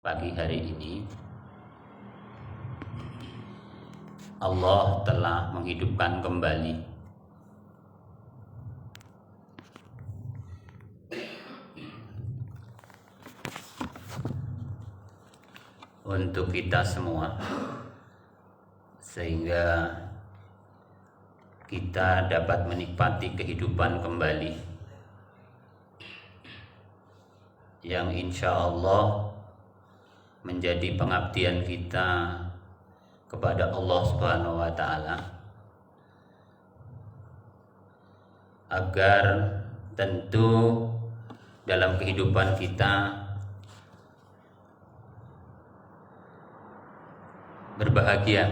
Pagi hari ini Allah telah menghidupkan kembali untuk kita semua, sehingga kita dapat menikmati kehidupan kembali yang insya Allah menjadi pengabdian kita kepada Allah Subhanahu wa Ta'ala, agar tentu dalam kehidupan kita berbahagia.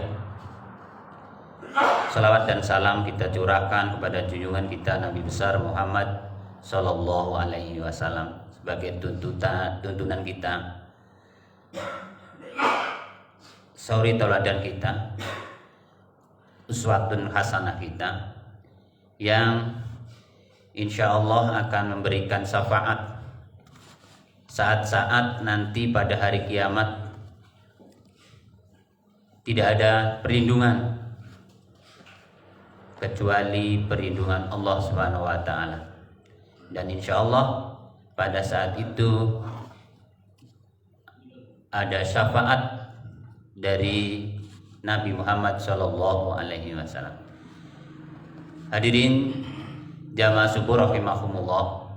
Salawat dan salam kita curahkan kepada junjungan kita Nabi besar Muhammad Sallallahu Alaihi Wasallam sebagai tuntunan kita, suri tauladan kita, uswatun hasanah kita, yang insya Allah akan memberikan syafaat saat-saat nanti pada hari kiamat. Tidak ada perlindungan kecuali perlindungan Allah Subhanahu wa Ta'ala, dan insya Allah pada saat itu ada syafaat dari Nabi Muhammad Sallallahu Alaihi Wasallam. Hadirin jamaah syukur rahimahumullah,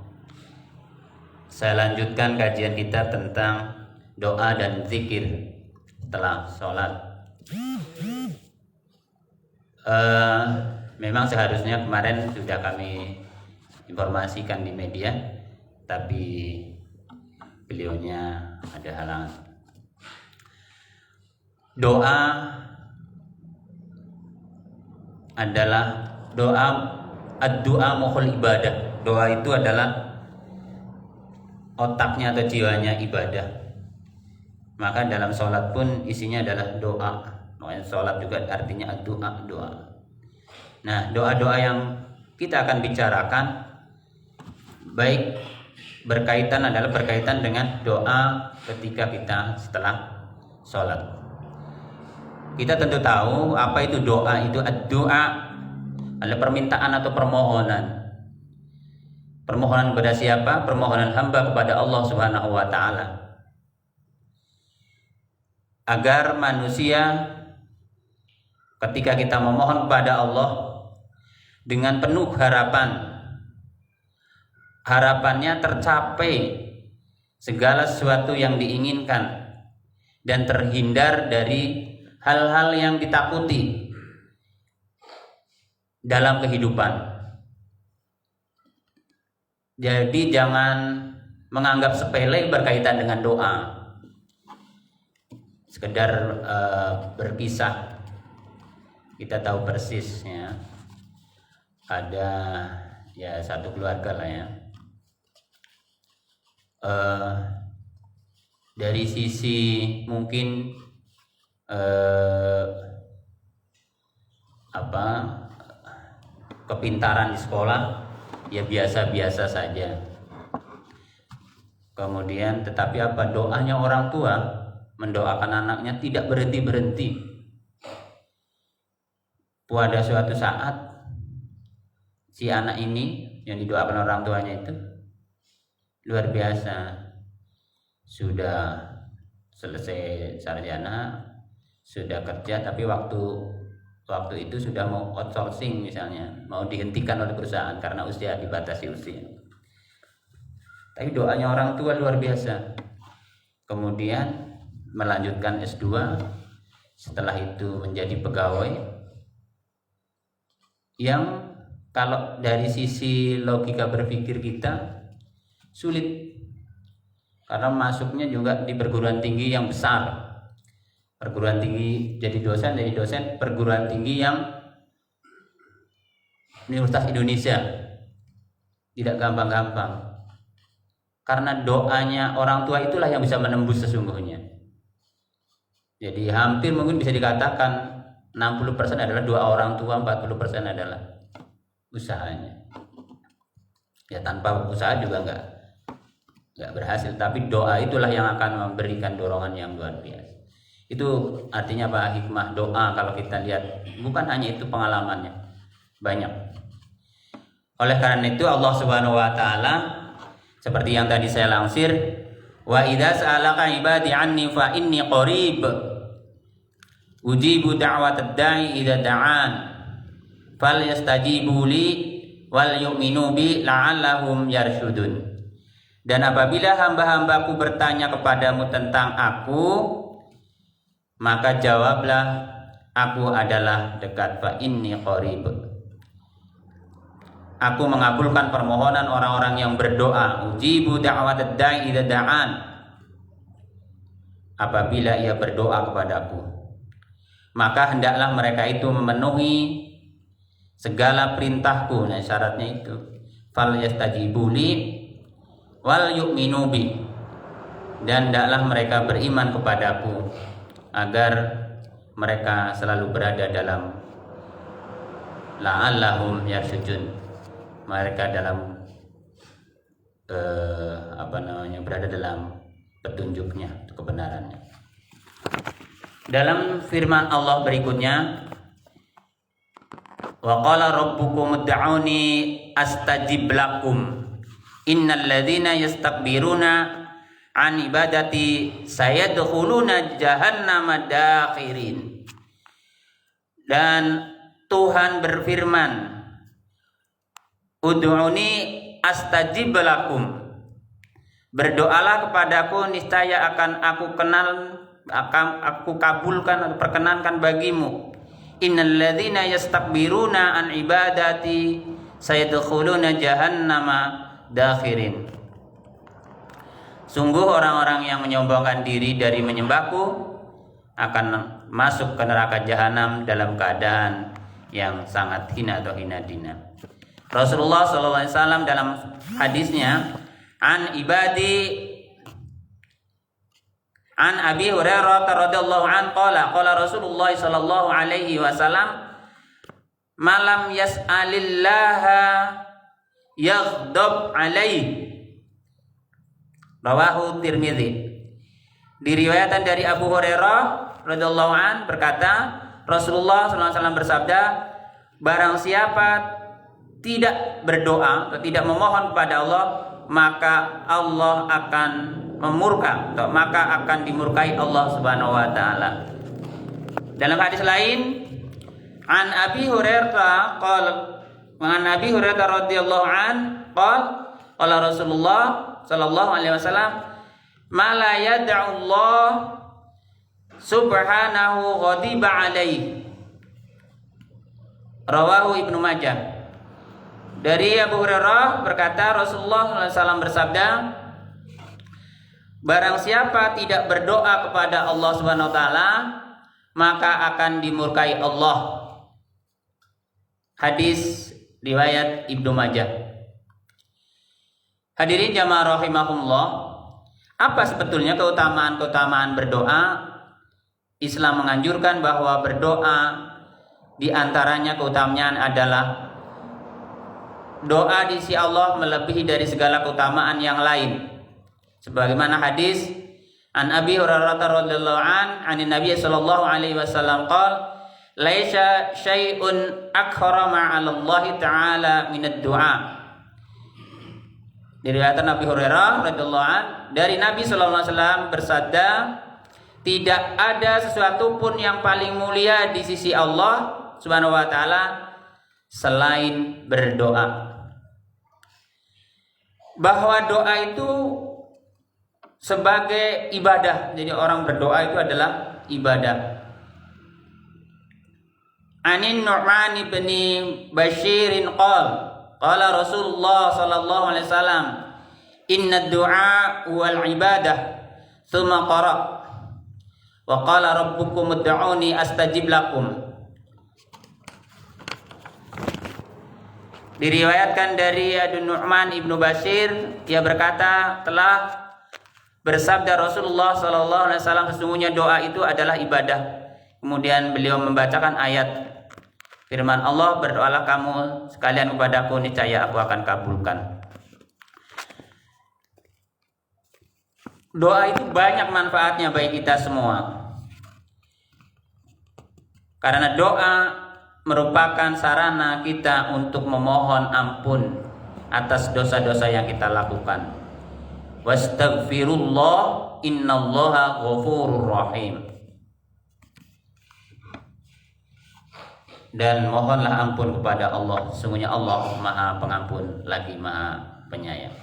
saya lanjutkan kajian kita tentang doa dan zikir setelah sholat. Memang seharusnya kemarin sudah kami informasikan di media, tapi beliaunya ada halangan. Doa adalah ad-du'a mukhul ibadah. Doa itu adalah otaknya atau jiwanya ibadah. Maka dalam sholat pun isinya adalah doa. Sholat juga artinya ad-du'a, doa. Nah, doa-doa yang kita akan bicarakan baik berkaitan dengan doa ketika kita setelah sholat. Kita tentu tahu apa itu doa. Itu ad-du'a adalah permintaan atau permohonan. Permohonan kepada siapa? Permohonan hamba kepada Allah Subhanahu wa Ta'ala, agar manusia ketika kita memohon kepada Allah dengan penuh harapannya tercapai segala sesuatu yang diinginkan dan terhindar dari hal-hal yang ditakuti dalam kehidupan. Jadi jangan menganggap sepele berkaitan dengan doa. Sekedar berkisah, kita tahu persis ya, ada ya satu keluarga lah ya, dari sisi mungkin kepintaran di sekolah ya biasa-biasa saja. Kemudian tetapi doanya orang tua mendoakan anaknya tidak berhenti-berhenti. Pada suatu saat si anak ini yang didoakan orang tuanya itu luar biasa, sudah selesai sarjana, sudah kerja, tapi waktu itu sudah mau outsourcing misalnya, mau dihentikan oleh perusahaan karena usia, dibatasi usia. Tapi doanya orang tua luar biasa. Kemudian melanjutkan S2, setelah itu menjadi pegawai yang kalau dari sisi logika berpikir kita sulit, karena masuknya juga di perguruan tinggi yang besar, perguruan tinggi jadi dosen perguruan tinggi yang Universitas Indonesia. Tidak gampang-gampang, karena doanya orang tua itulah yang bisa menembus sesungguhnya. Jadi hampir mungkin bisa dikatakan 60% adalah doa orang tua, 40% adalah usahanya. Ya tanpa usaha juga nggak nggak berhasil, tapi doa itulah yang akan memberikan dorongan yang luar biasa. Itu artinya apa? Hikmah doa kalau kita lihat, bukan hanya itu pengalamannya, banyak. Oleh karena itu Allah Subhanahu wa taala seperti yang tadi saya langsir, wa idza sa'alaka ibadi anni fa inni qarib ujibu da'watad da'i idza da'an falyastajibu li wal yu'minu bi la'allahum yarshudun. Dan apabila hamba-hambaku bertanya kepadamu tentang aku, maka jawablah, aku adalah dekat, fa inni qarib. Aku mengabulkan permohonan orang-orang yang berdoa. Ujibu da'watad da'i idza da'an. Apabila ia berdoa kepadaku, maka hendaklah mereka itu memenuhi segala perintahku. Nah, syaratnya itu fal yastajibu li wal yu'minu bi, dan hendaklah mereka beriman kepadaku agar mereka selalu berada dalam la'allahum yarshudun, mereka dalam berada dalam petunjuknya, kebenarannya. Dalam firman Allah berikutnya, wa qala rabbukum ud'uni astajib lakum innal ladzina yastakbiruna an ibadati sayadkhuluna jahannama dakhirin. Dan Tuhan berfirman, ud'uni astajib lakum, berdoalah kepadaku niscaya akan aku kabulkan atau perkenankan bagimu. Innal ladzina yastakbiruna an ibadati sayadkhuluna jahannama dakhirin. Sungguh orang-orang yang menyombongkan diri dari menyembahku akan masuk ke neraka jahanam dalam keadaan yang sangat hina atau hina dina. Rasulullah SAW dalam hadisnya, an Abi Hurairah radhiyallahu an qala Rasulullah sallallahu alaihi wasallam, malam yas'alillaha yaghdab alaih. Rawahu Tirmidzi. Diriwayatkan dari Abu Hurairah radhiyallahu an berkata, Rasulullah SAW bersabda, barang siapa tidak berdoa atau tidak memohon kepada Allah, maka Allah akan memurka, atau maka akan dimurkai Allah Subhanahu wa taala. Dalam hadis lain, an Abi Hurairah radhiyallahu an qala Rasulullah sallallahu alaihi wasallam, ma la yad'u Allah subhanahu ghadiba alaihi. Rawahu Ibnu Majah. Dari Abu Hurairah berkata, Rasulullah SAW bersabda, barang siapa tidak berdoa kepada Allah Subhanahu wa taala, maka akan dimurkai Allah. Hadis riwayat Ibnu Majah. Hadirin jamaah rahimahumullah, apa sebetulnya keutamaan-keutamaan berdoa? Islam menganjurkan bahwa berdoa di antaranya keutamaannya adalah doa di sisi Allah melebihi dari segala keutamaan yang lain. Sebagaimana hadis an Abi Hurairah radhiyallahu an Nabi sallallahu alaihi wasallam qala, laisa syai'un akhrama 'ala Allah taala min ad-du'a. Diriwayatkan Nabi Hurairah radhiyallahu an dari Nabi sallallahu alaihi wasallam bersabda, tidak ada sesuatu pun yang paling mulia di sisi Allah Subhanahu wa taala selain berdoa. Bahwa doa itu sebagai ibadah. Jadi orang berdoa itu adalah ibadah. Anin Nu'man bin Bashir qala Rasulullah sallallahu alaihi wasallam, inna du'a wal ibadah. Tsumma qara wa qala rabbukum ud'uni astajib lakum. Diriwayatkan dari Nu'man ibnu Bashir, ia berkata, telah bersabda Rasulullah SAW, sesungguhnya doa itu adalah ibadah. Kemudian beliau membacakan ayat firman Allah, berdoalah kamu sekalian kepadaku, niscaya aku akan kabulkan. Doa itu banyak manfaatnya bagi kita semua. Karena doa merupakan sarana kita untuk memohon ampun atas dosa-dosa yang kita lakukan. Wastaghfirullah innallaha ghafurur rahim. Dan mohonlah ampun kepada Allah, sesungguhnya Allah Maha Pengampun lagi Maha Penyayang.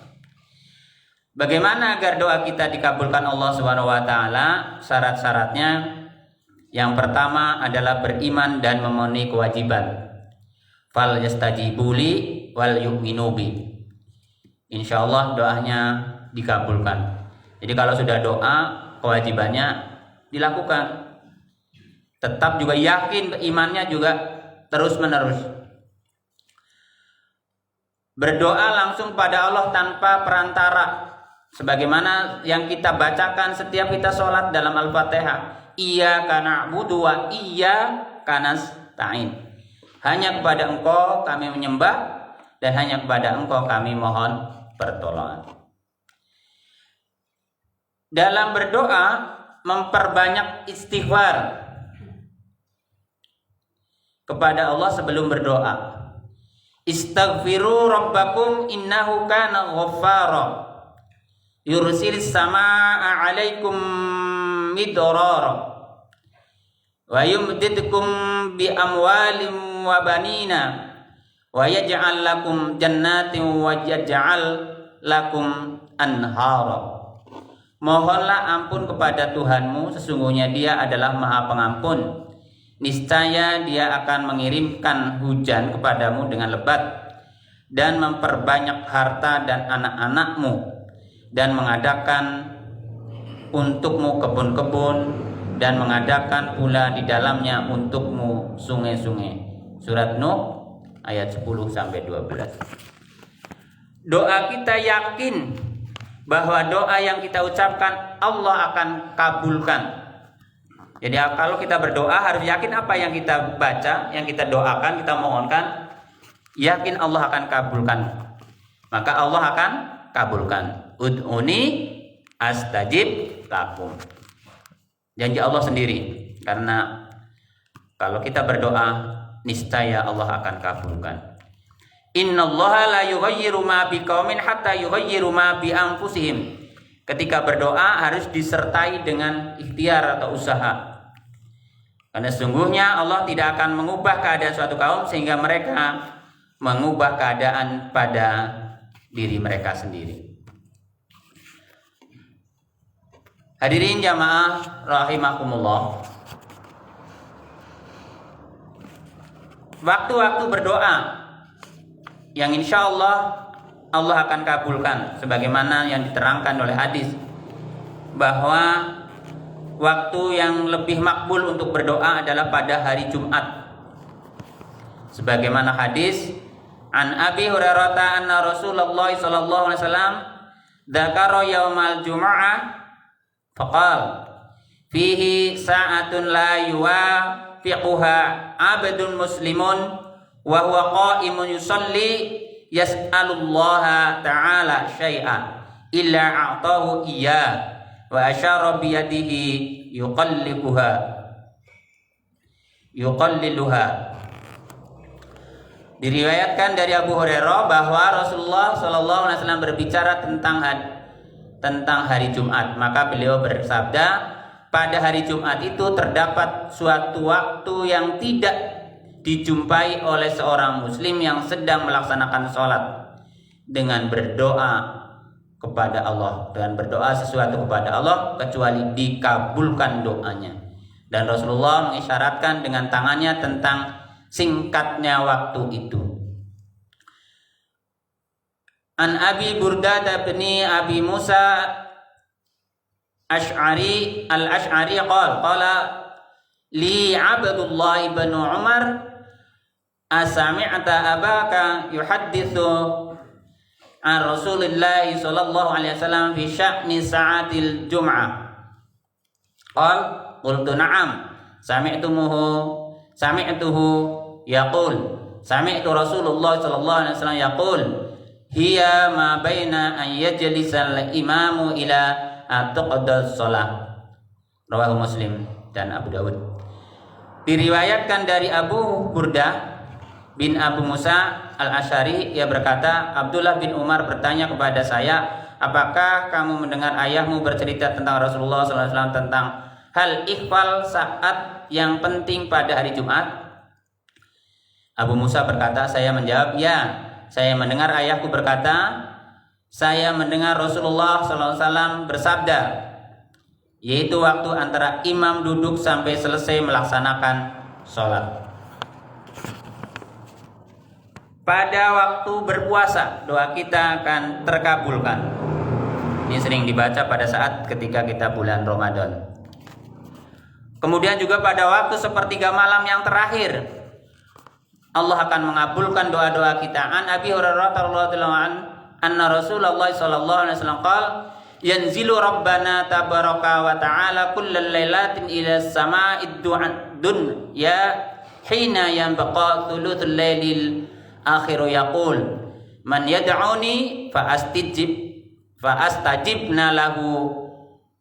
Bagaimana agar doa kita dikabulkan Allah Subhanahu wa taala? Syarat-syaratnya yang pertama adalah beriman dan memenuhi kewajiban. Fal yastajibuli wal yu'minu bi. Insyaallah doanya dikabulkan. Jadi kalau sudah doa, kewajibannya dilakukan. Tetap juga yakin imannya juga terus-menerus. Berdoa langsung pada Allah tanpa perantara. Sebagaimana yang kita bacakan setiap kita sholat dalam Al-Fatihah. Iyyaka na'budu wa iyyaka nasta'in. Hanya kepada Engkau kami menyembah dan hanya kepada Engkau kami mohon pertolongan. Dalam berdoa memperbanyak istighfar kepada Allah sebelum berdoa. Istaghfiru rabbakum innahu kana ghaffara. Yursilis samaa'a 'alaikum midrara wa yumdidkum bi amwalin wa banina wa yaj'al lakum jannatin wa yaj'al lakum anhara. Mohonlah ampun kepada Tuhanmu, sesungguhnya Dia adalah Maha Pengampun. Niscaya Dia akan mengirimkan hujan kepadamu dengan lebat dan memperbanyak harta dan anak-anakmu, dan mengadakan untukmu kebun-kebun dan mengadakan pula di dalamnya untukmu sungai-sungai. Surat Nuh ayat 10-12. Doa kita yakin bahwa doa yang kita ucapkan Allah akan kabulkan. Jadi kalau kita berdoa harus yakin apa yang kita baca, yang kita doakan, kita mohonkan, yakin Allah akan kabulkan. Maka Allah akan kabulkan. Ud'uni astajib lakum. Janji Allah sendiri. Karena kalau kita berdoa, niscaya Allah akan kabulkan. Innallaha la yughayyiru ma biqaumin hatta yughayyiru ma bi anfusihim. Ketika berdoa harus disertai dengan ikhtiar atau usaha. Karena sesungguhnya Allah tidak akan mengubah keadaan suatu kaum sehingga mereka mengubah keadaan pada diri mereka sendiri. Hadirin jamaah rahimakumullah. Waktu-waktu berdoa yang insya Allah akan kabulkan, sebagaimana yang diterangkan oleh hadis bahwa waktu yang lebih makbul untuk berdoa adalah pada hari Jumat. Sebagaimana hadis an Abi Hurairah anna Rasulullah sallallahu alaihi wasallam dzakara yaumal jumu'ah faqal fihi sa'atun la yuwafiquha 'abdun muslimun wa huwa qa'imun yusalli yas'alullaha ta'ala syai'a illa a'tahu iya wa asyara bi yadihi yuqalliluha. Diriwayatkan dari Abu Hurairah bahwa Rasulullah sallallahu alaihi wasallam berbicara tentang hari Jumat. Maka beliau bersabda, pada hari Jumat itu terdapat suatu waktu yang tidak dijumpai oleh seorang muslim yang sedang melaksanakan sholat dengan berdoa kepada Allah, dengan berdoa sesuatu kepada Allah kecuali dikabulkan doanya. Dan Rasulullah mengisyaratkan dengan tangannya tentang singkatnya waktu itu. An Abi Burdah bin Abi Musa al-Ash'ari qala li Abdullah ibn Umar asami'ta abaka yuhadditsu an Rasulillah sallallahu alaihi wasallam fi sya'ni sa'atil jum'ah. Qultu na'am sami'tuhu yaqul sami'tu Rasulullah sallallahu alaihi wasallam yaqul hiya ma baina an yajlisal imamu ila tuqdas shalah. Rawahu Muslim dan Abu Dawud. Diriwayatkan dari Abu Burdah bin Abu Musa al-Asy'ari, ia berkata, Abdullah bin Umar bertanya kepada saya, apakah kamu mendengar ayahmu bercerita tentang Rasulullah SAW tentang hal ikhfal saat yang penting pada hari Jumat? Abu Musa berkata, saya menjawab, ya, saya mendengar ayahku berkata, saya mendengar Rasulullah SAW bersabda, yaitu waktu antara imam duduk sampai selesai melaksanakan sholat. Pada waktu berpuasa, doa kita akan terkabulkan. Ini sering dibaca pada saat ketika kita bulan Ramadan. Kemudian juga pada waktu sepertiga malam yang terakhir, Allah akan mengabulkan doa-doa kita. An Abi Hurairah radhiyallahu anhu anna Rasulullah sallallahu alaihi wasallam qala yanzilu rabbana tabaraka wa ta'ala kullal lailatin ila sama'id dunya hina yanbaqa thuluthul lailil akhiru yaqul man yad'uni fa astajibna lahu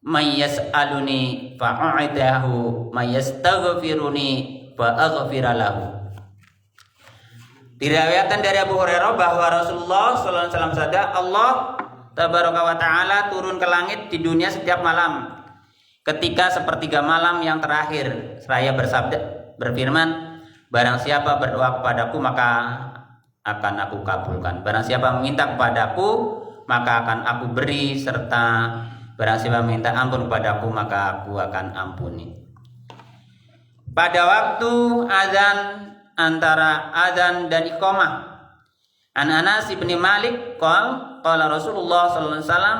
may yas'aluni fa u'idahu may yastaghfiruni fa aghfira lahu. Diriwayatkan dari Abu Hurairah bahwa Rasulullah sallallahu alaihi wasallam bersabda, Allah tabaraka wa ta'ala turun ke langit di dunia setiap malam ketika sepertiga malam yang terakhir, seraya berfirman, barang siapa berdoa kepadaku maka akan aku kabulkan, barang siapa meminta kepadaku maka akan aku beri, serta barang siapa meminta ampun kepadaku maka aku akan ampuni. Pada waktu azan, antara azan dan iqamah, an Anas bin Malik qala Rasulullah sallallahu alaihi wasallam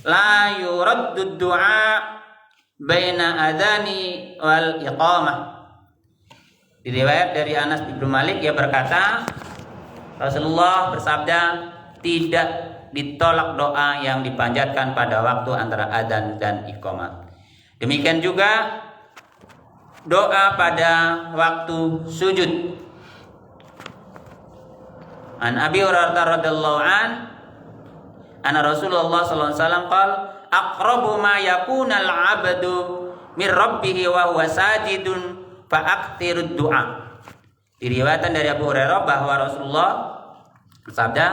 la yuraddu du'a baina adzani wal iqamah. Diriwayat dari Anas bin Malik, ia berkata, Rasulullah bersabda, tidak ditolak doa yang dipanjatkan pada waktu antara adzan dan iqamah. Demikian juga doa pada waktu sujud. An Abi Hurairah radhiyallahu anna Rasulullah sallallahu alaihi wasallam qala aqrabu ma yakunal 'abdu mir rabbih wa huwa sajidun fa aktsirud du'a. Diriwayatkan dari Abu Hurairah bahwa Rasulullah bersabda,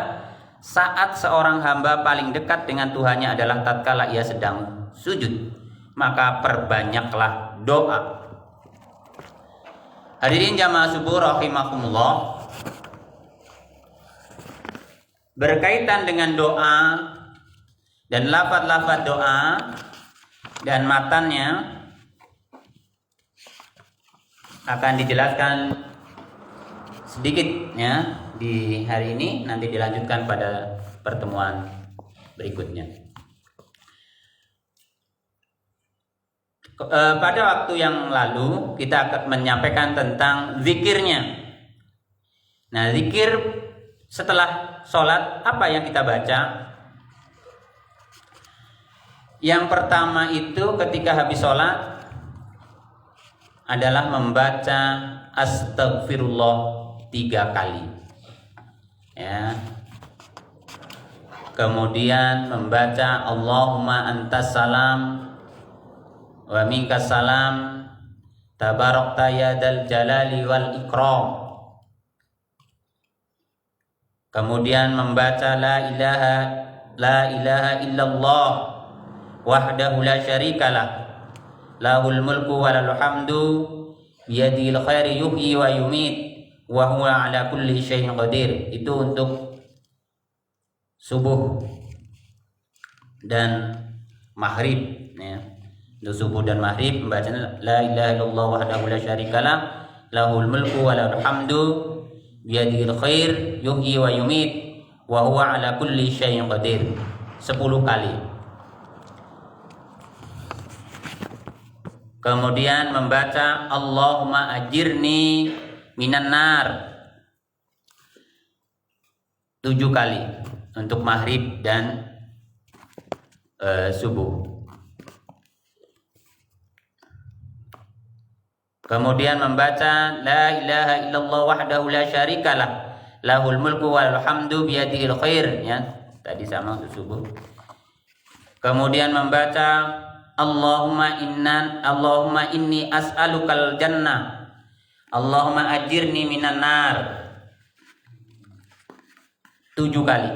saat seorang hamba paling dekat dengan Tuhannya adalah tatkala ia sedang sujud, maka perbanyaklah doa. Hadirin jamaah subuh rahimakumullah, berkaitan dengan doa dan lafaz-lafaz doa dan matannya akan dijelaskan sedikit ya di hari ini, nanti dilanjutkan pada pertemuan berikutnya. Pada waktu yang lalu kita akan menyampaikan tentang zikirnya. Nah, zikir setelah sholat apa yang kita baca? Yang pertama itu ketika habis sholat adalah membaca astagfirullah 3 kali. Ya. Kemudian membaca Allahumma antas salam wa minkas salam tabarakta ya dzal jalali wal ikram. Kemudian membaca la ilaha illallah wahdahu la syarikalah lahul mulku wa lahul hamdu biyadil khairi yuhyi wa yumit wa huwa ala kulli syai'in qadir. Itu untuk subuh dan maghrib ya. Untuk subuh dan maghrib membaca la ilaha illallah wahdahu la syarikalah lahul mulku wa lahul hamdu biyadil khair yuhyi wa yumit wa huwa ala kulli syai'in qadir 10 kali. Kemudian membaca Allahumma ajirni minan nar 7 kali untuk maghrib dan subuh. Kemudian membaca la ilaha illallah wahdahu la syarikalah lahul mulku wal hamdu biyadihil khair ya, tadi sama untuk subuh. Kemudian membaca Allahumma inni as'alukal jannah, Allahumma ajirni minan nar 7 kali.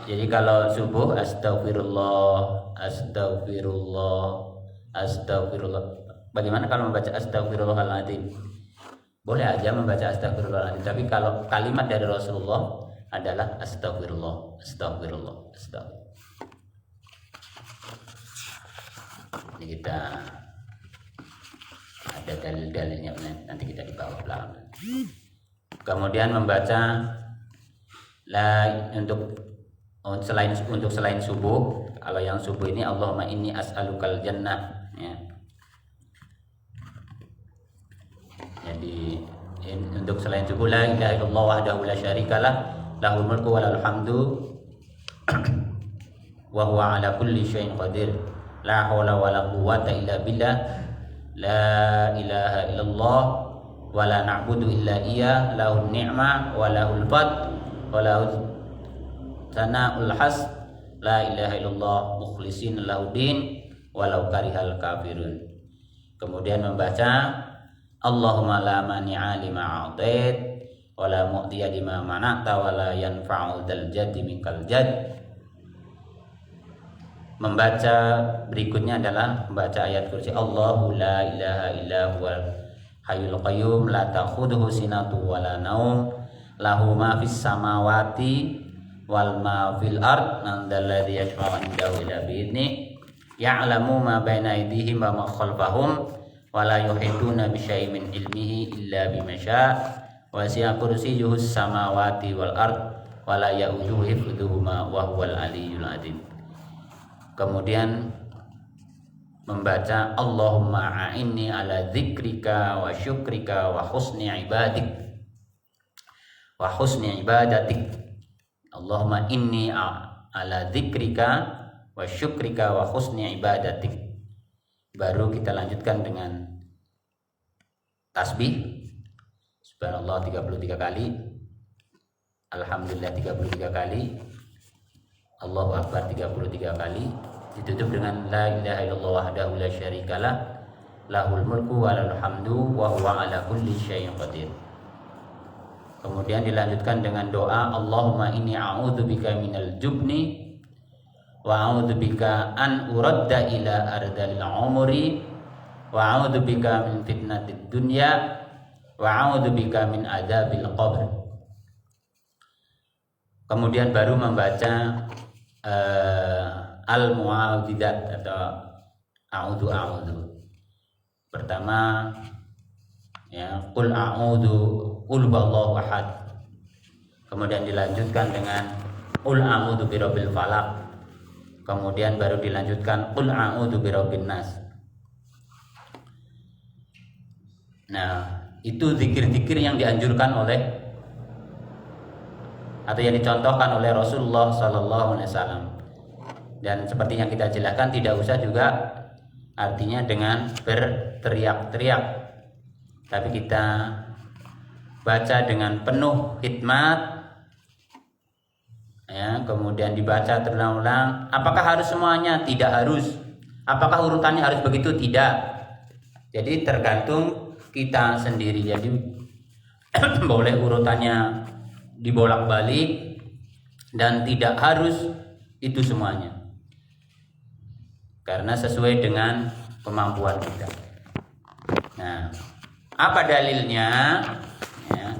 Jadi kalau subuh astagfirullah, astagfirullah, astagfirullah. Bagaimana kalau membaca astagfirullahaladzim? Boleh aja membaca astagfirullahaladzim, tapi kalau kalimat dari Rasulullah adalah astagfirullah, astagfirullah, astagfirullah. Ini kita ada dalil-dalilnya, nanti kita di bawah belakang. Kemudian membaca untuk selain subuh. Kalau yang subuh ini Allahumma inni as'alukal jannah, ya. Jadi untuk selain subuh, la ilaha illallah wahdahu la syarikalah, lahul mulku wa lahul hamdu wa huwa ala kulli syai'in qadir, la haula wa la quwwata illa billah, la ilaha illallah wa la na'budu illa iyyah, lahun ni'mah wa lahul fadl wa lahul sana'ul has, la ilaha illallah mukhlisin lahuddin walau karihal kafirun. Kemudian membaca Allahumma la mani'a lima a'tait wa la mu'tiya lima mana'ta wa la yanfa'u dzal jaddi minkal jadd. Membaca berikutnya adalah membaca ayat kursi Allahu la ilaha illa huwal hayyul qayyum la ta'khudhuhu sinatun wa la naum lahu ma fis samawati wal ma fil ard man dzalladzi yashfa'u 'indahu illa bi'idznihi ya'lamu ma baina aydihim wa ma khalfahum wa la yuhituna bi syai'in min ilmihi illa bima syaa' wa wasi'a kursiyyuhus samawati wal ard wa la ya'uduhu hifdzuhuma wa huwal aliyyul 'azim. Kemudian membaca Allahumma a'inni ala dzikrika wa syukrika wa husni ibadatik. Allahumma inni ala dzikrika wa syukrika wa husni ibadatik. Baru kita lanjutkan dengan tasbih subhanallah 33 kali, alhamdulillah 33 kali, Allahu akbar 33 kali, ditutup dengan la ilaha illallah wahdahu la syarikalah, lahul mulku wa lahul hamdu wa huwa ala kulli syai'in qadir. Kemudian dilanjutkan dengan doa Allahumma inni a'udzubika minal jubni wa a'udzubika an uradda ila ardalil umri wa a'udzubika min fitnatid dunya wa a'udzubika min adzabil qabr. Kemudian baru membaca al-mu'awwidzat atau a'udzu. Pertama ya qul huwallahu ahad. Kemudian dilanjutkan dengan qul a'udzu birabbil falaq. Kemudian baru dilanjutkan qul a'udzu birabbin nas. Nah, itu zikir-zikir yang dianjurkan oleh atau yang dicontohkan oleh Rasulullah sallallahu alaihi wasallam. Dan seperti yang kita jelaskan, tidak usah juga artinya dengan berteriak-teriak, tapi kita baca dengan penuh hikmat. Ya, kemudian dibaca terulang-ulang. Apakah harus semuanya? Tidak harus. Apakah urutannya harus begitu? Tidak. Jadi tergantung kita sendiri. Jadi boleh urutannya dibolak-balik dan tidak harus itu semuanya. Karena sesuai dengan kemampuan kita. Nah, apa dalilnya? Ya.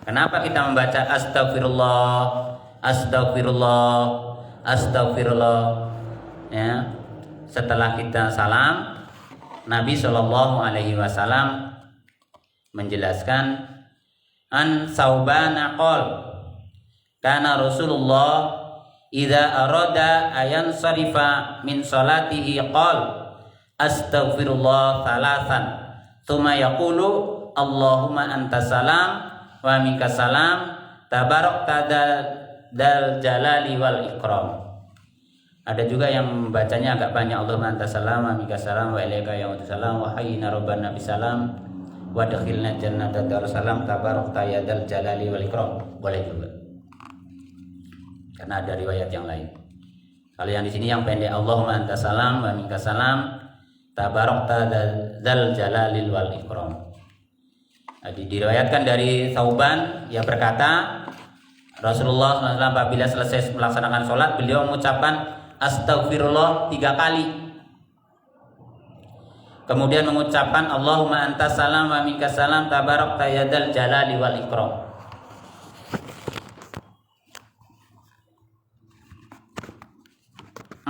Kenapa kita membaca astagfirullah? Astagfirullah, astagfirullah. Ya. Setelah kita salam, Nabi Shallallahu Alaihi Wasallam menjelaskan an Saubana qol kana Rasulullah idza arada ayan sarifa min salatihi qol astaghfirullah thalathan thumma yaqulu Allahumma anta salam wa minka salam tabarakta dal jalali wal ikram. Ada juga yang membacanya agak banyak, Allahumma anta salam wa minka salam wa ilaika ya'udu salam wa hayyina rabbana bisalam wa dakhilna jannata darussalam tabarakta ya dal jalali wal ikram. Boleh juga karena ada riwayat yang lain. Kalau yang di sini yang pendek, Allahumma antas salam wa minkas salam tabarakta dzal jalalil wal ikram. Jadi diriwayatkan dari Thauban, ia berkata Rasulullah SAW apabila selesai melaksanakan sholat, beliau mengucapkan astagfirullah 3 kali. Kemudian mengucapkan Allahumma antas salam wa minkas salam tabarakta ya dzal jalali wal ikram.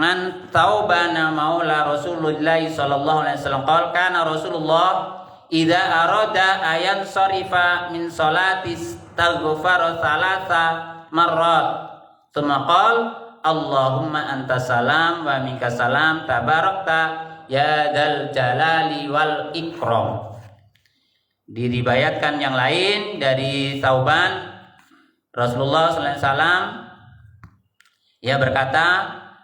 An Taubana maula Rasulullah sallallahu alaihi wasallam qala kana Rasulullah idza arada ayan sarifa min salati istaghfara thalatha marrat thumma qala Allahumma antas salam wa minkas salam tabarakta ya dzal jalali wal ikram. Diriwayatkan yang lain dari Thauban, Rasulullah sallallahu alaihi wasallam ia berkata,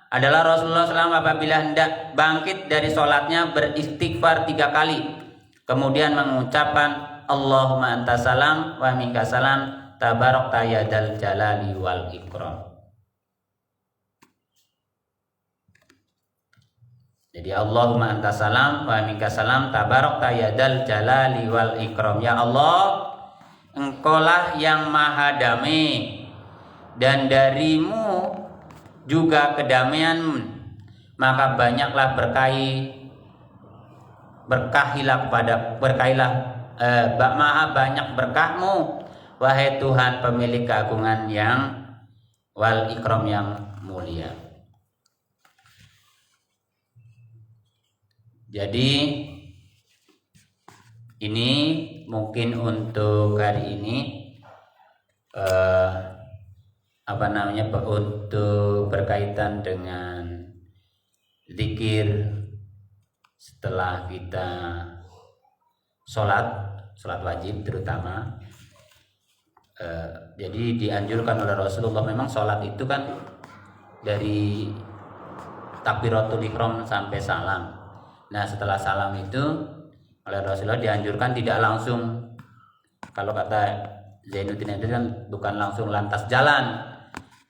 adalah Rasulullah SAW apabila hendak bangkit dari sholatnya beristighfar 3 kali, kemudian mengucapkan Allahumma antas salam wa minkas salam tabarakta ya dzal jalali wal ikram. Jadi Allahumma antas salam wa minkas salam tabarakta ya dzal jalali wal ikram. Ya Allah, Engkaulah yang maha damai dan darimu juga kedamaian, maka banyaklah berkahilah maha banyak berkahmu wahai Tuhan pemilik keagungan yang wal ikram yang mulia. Jadi ini mungkin untuk hari ini untuk berkaitan dengan zikir setelah kita sholat wajib terutama. Jadi dianjurkan oleh Rasulullah, memang sholat itu kan dari takbiratul ihram sampai salam. Nah setelah salam itu oleh Rasulullah dianjurkan tidak langsung, kalau kata Zainuddin itu kan bukan langsung lantas jalan,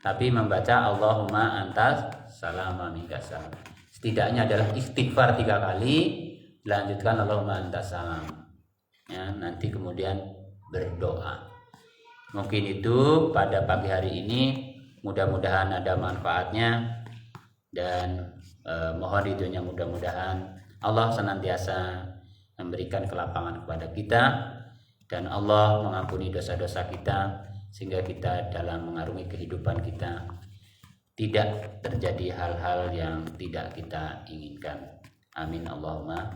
tapi membaca Allahumma antas salam wa minkas salam. Setidaknya adalah istighfar 3 kali, dilanjutkan Allahumma antas salam. Ya, nanti kemudian berdoa. Mungkin itu pada pagi hari ini, mudah-mudahan ada manfaatnya dan mohon ridhonya, mudah-mudahan Allah senantiasa memberikan kelapangan kepada kita dan Allah mengampuni dosa-dosa kita, sehingga kita dalam mengarungi kehidupan kita tidak terjadi hal-hal yang tidak kita inginkan. Amin Allahumma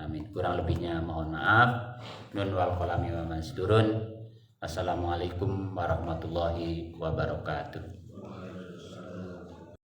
amin. Kurang lebihnya mohon maaf. Nun wal qalami wa masturun. Assalamualaikum warahmatullahi wabarakatuh.